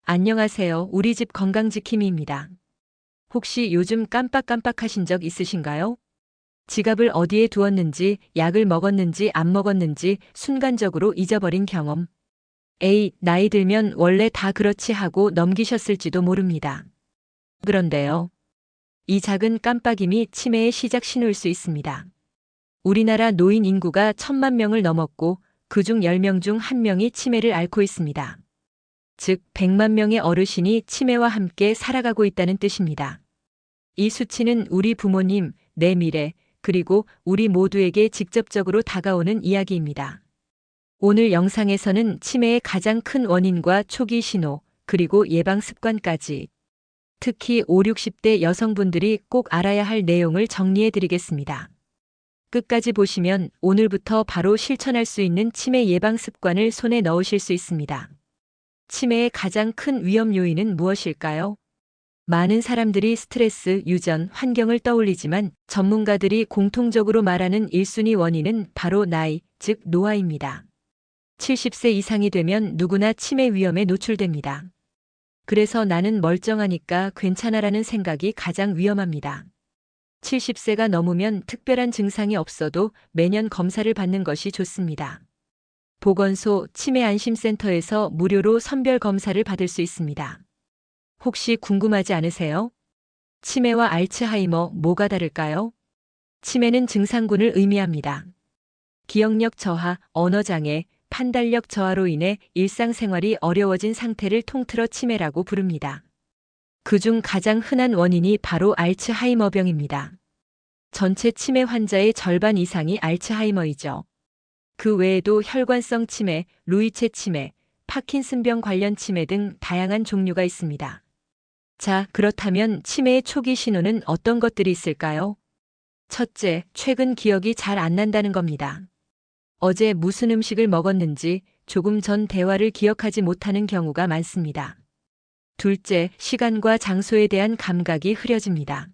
안녕하세요. 우리 집 건강지킴이입니다. 혹시 요즘 깜빡깜빡하신 적 있으신가요? 지갑을 어디에 두었는지, 약을 먹었는지 안 먹었는지 순간적으로 잊어버린 경험. 에이, 나이 들면 원래 다 그렇지 하고 넘기셨을지도 모릅니다. 그런데요. 이 작은 깜빡임이 치매의 시작 신호일 수 있습니다. 우리나라 노인 인구가 1,000만 명을 넘었고 그중 10명 중 1명이 치매를 앓고 있습니다. 즉 100만 명의 어르신이 치매와 함께 살아가고 있다는 뜻입니다. 이 수치는 우리 부모님, 내 미래, 그리고 우리 모두에게 직접적으로 다가오는 이야기입니다. 오늘 영상에서는 치매의 가장 큰 원인과 초기 신호, 그리고 예방 습관까지 특히 5, 60대 여성분들이 꼭 알아야 할 내용을 정리해 드리겠습니다. 끝까지 보시면 오늘부터 바로 실천할 수 있는 치매 예방 습관을 손에 넣으실 수 있습니다. 치매의 가장 큰 위험 요인은 무엇일까요? 많은 사람들이 스트레스, 유전, 환경을 떠올리지만 전문가들이 공통적으로 말하는 1순위 원인은 바로 나이, 즉 노화입니다. 70세 이상이 되면 누구나 치매 위험에 노출됩니다. 그래서 나는 멀쩡하니까 괜찮아라는 생각이 가장 위험합니다. 70세가 넘으면 특별한 증상이 없어도 매년 검사를 받는 것이 좋습니다. 보건소 치매안심센터에서 무료로 선별 검사를 받을 수 있습니다. 혹시 궁금하지 않으세요? 치매와 알츠하이머 뭐가 다를까요? 치매는 증상군을 의미합니다. 기억력 저하, 언어장애, 판단력 저하로 인해 일상생활이 어려워진 상태를 통틀어 치매라고 부릅니다. 그중 가장 흔한 원인이 바로 알츠하이머병입니다. 전체 치매 환자의 절반 이상이 알츠하이머이죠. 그 외에도 혈관성 치매, 루이체 치매, 파킨슨병 관련 치매 등 다양한 종류가 있습니다. 자, 그렇다면 치매의 초기 신호는 어떤 것들이 있을까요? 첫째, 최근 기억이 잘 안 난다는 겁니다. 어제 무슨 음식을 먹었는지 조금 전 대화를 기억하지 못하는 경우가 많습니다. 둘째, 시간과 장소에 대한 감각이 흐려집니다.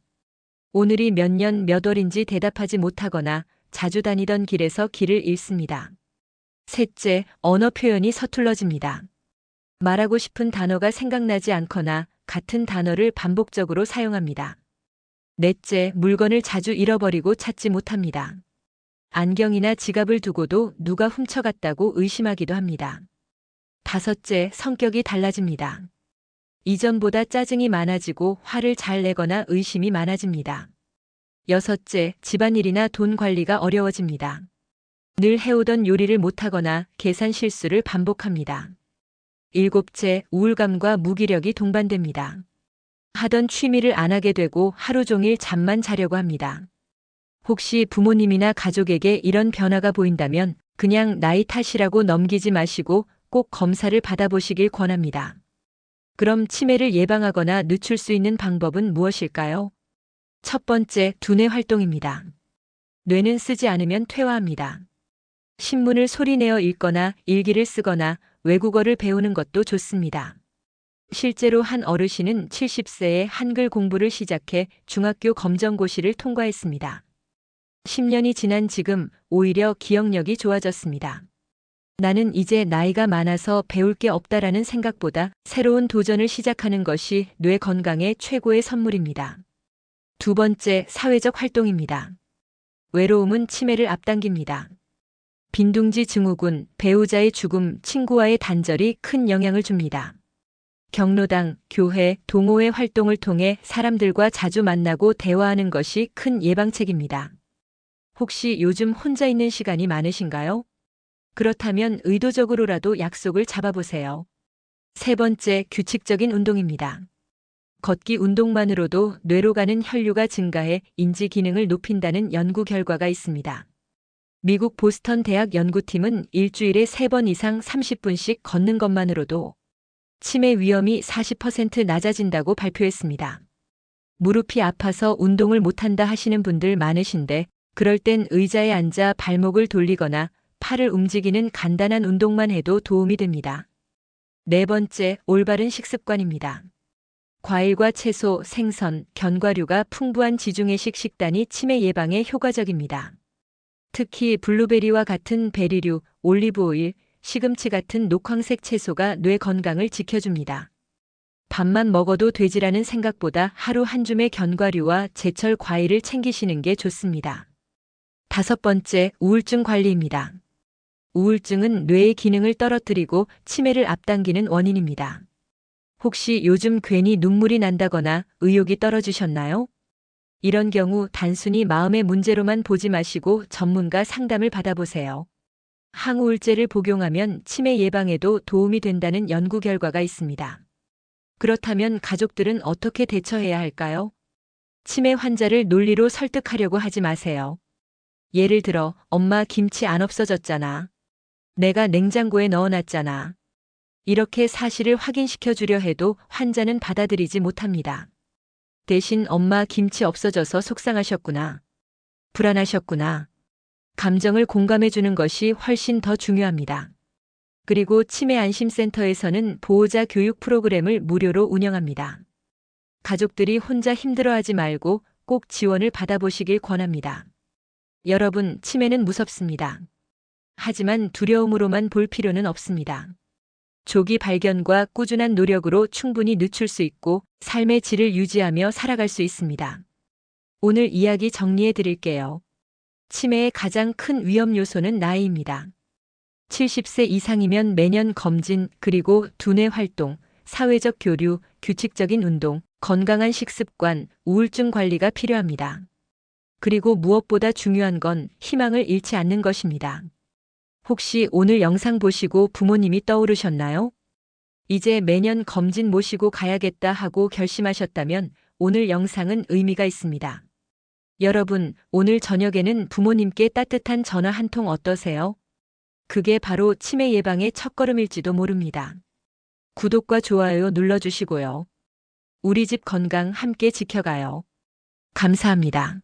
오늘이 몇 년 몇 월인지 대답하지 못하거나 자주 다니던 길에서 길을 잃습니다. 셋째, 언어 표현이 서툴러집니다. 말하고 싶은 단어가 생각나지 않거나 같은 단어를 반복적으로 사용합니다. 넷째, 물건을 자주 잃어버리고 찾지 못합니다. 안경이나 지갑을 두고도 누가 훔쳐갔다고 의심하기도 합니다. 다섯째, 성격이 달라집니다. 이전보다 짜증이 많아지고 화를 잘 내거나 의심이 많아집니다. 여섯째, 집안일이나 돈 관리가 어려워집니다. 늘 해오던 요리를 못하거나 계산 실수를 반복합니다. 일곱째, 우울감과 무기력이 동반됩니다. 하던 취미를 안 하게 되고 하루 종일 잠만 자려고 합니다. 혹시 부모님이나 가족에게 이런 변화가 보인다면 그냥 나이 탓이라고 넘기지 마시고 꼭 검사를 받아보시길 권합니다. 그럼 치매를 예방하거나 늦출 수 있는 방법은 무엇일까요? 첫 번째, 두뇌 활동입니다. 뇌는 쓰지 않으면 퇴화합니다. 신문을 소리내어 읽거나 일기를 쓰거나 외국어를 배우는 것도 좋습니다. 실제로 한 어르신은 70세에 한글 공부를 시작해 중학교 검정고시를 통과했습니다. 10년이 지난 지금 오히려 기억력이 좋아졌습니다. 나는 이제 나이가 많아서 배울 게 없다라는 생각보다 새로운 도전을 시작하는 것이 뇌 건강의 최고의 선물입니다. 두 번째, 사회적 활동입니다. 외로움은 치매를 앞당깁니다. 빈둥지 증후군, 배우자의 죽음, 친구와의 단절이 큰 영향을 줍니다. 경로당, 교회, 동호회 활동을 통해 사람들과 자주 만나고 대화하는 것이 큰 예방책입니다. 혹시 요즘 혼자 있는 시간이 많으신가요? 그렇다면 의도적으로라도 약속을 잡아보세요. 세 번째, 규칙적인 운동입니다. 걷기 운동만으로도 뇌로 가는 혈류가 증가해 인지 기능을 높인다는 연구 결과가 있습니다. 미국 보스턴 대학 연구팀은 일주일에 3번 이상 30분씩 걷는 것만으로도 치매 위험이 40% 낮아진다고 발표했습니다. 무릎이 아파서 운동을 못한다 하시는 분들 많으신데 그럴 땐 의자에 앉아 발목을 돌리거나 팔을 움직이는 간단한 운동만 해도 도움이 됩니다. 네 번째, 올바른 식습관입니다. 과일과 채소, 생선, 견과류가 풍부한 지중해식 식단이 치매 예방에 효과적입니다. 특히 블루베리와 같은 베리류, 올리브오일, 시금치 같은 녹황색 채소가 뇌 건강을 지켜줍니다. 밥만 먹어도 되지라는 생각보다 하루 한 줌의 견과류와 제철 과일을 챙기시는 게 좋습니다. 5번째, 우울증 관리입니다. 우울증은 뇌의 기능을 떨어뜨리고 치매를 앞당기는 원인입니다. 혹시 요즘 괜히 눈물이 난다거나 의욕이 떨어지셨나요? 이런 경우 단순히 마음의 문제로만 보지 마시고 전문가 상담을 받아보세요. 항우울제를 복용하면 치매 예방에도 도움이 된다는 연구 결과가 있습니다. 그렇다면 가족들은 어떻게 대처해야 할까요? 치매 환자를 논리로 설득하려고 하지 마세요. 예를 들어, 엄마 김치 안 없어졌잖아. 내가 냉장고에 넣어놨잖아. 이렇게 사실을 확인시켜 주려 해도 환자는 받아들이지 못합니다. 대신 엄마 김치 없어져서 속상하셨구나. 불안하셨구나. 감정을 공감해 주는 것이 훨씬 더 중요합니다. 그리고 치매 안심센터에서는 보호자 교육 프로그램을 무료로 운영합니다. 가족들이 혼자 힘들어하지 말고 꼭 지원을 받아보시길 권합니다. 여러분, 치매는 무섭습니다. 하지만 두려움으로만 볼 필요는 없습니다. 조기 발견과 꾸준한 노력으로 충분히 늦출 수 있고 삶의 질을 유지하며 살아갈 수 있습니다. 오늘 이야기 정리해 드릴게요. 치매의 가장 큰 위험 요소는 나이입니다. 70세 이상이면 매년 검진, 그리고 두뇌 활동, 사회적 교류, 규칙적인 운동, 건강한 식습관, 우울증 관리가 필요합니다. 그리고 무엇보다 중요한 건 희망을 잃지 않는 것입니다. 혹시 오늘 영상 보시고 부모님이 떠오르셨나요? 이제 매년 검진 모시고 가야겠다 하고 결심하셨다면 오늘 영상은 의미가 있습니다. 여러분, 오늘 저녁에는 부모님께 따뜻한 전화 한 통 어떠세요? 그게 바로 치매 예방의 첫걸음일지도 모릅니다. 구독과 좋아요 눌러주시고요. 우리 집 건강 함께 지켜가요. 감사합니다.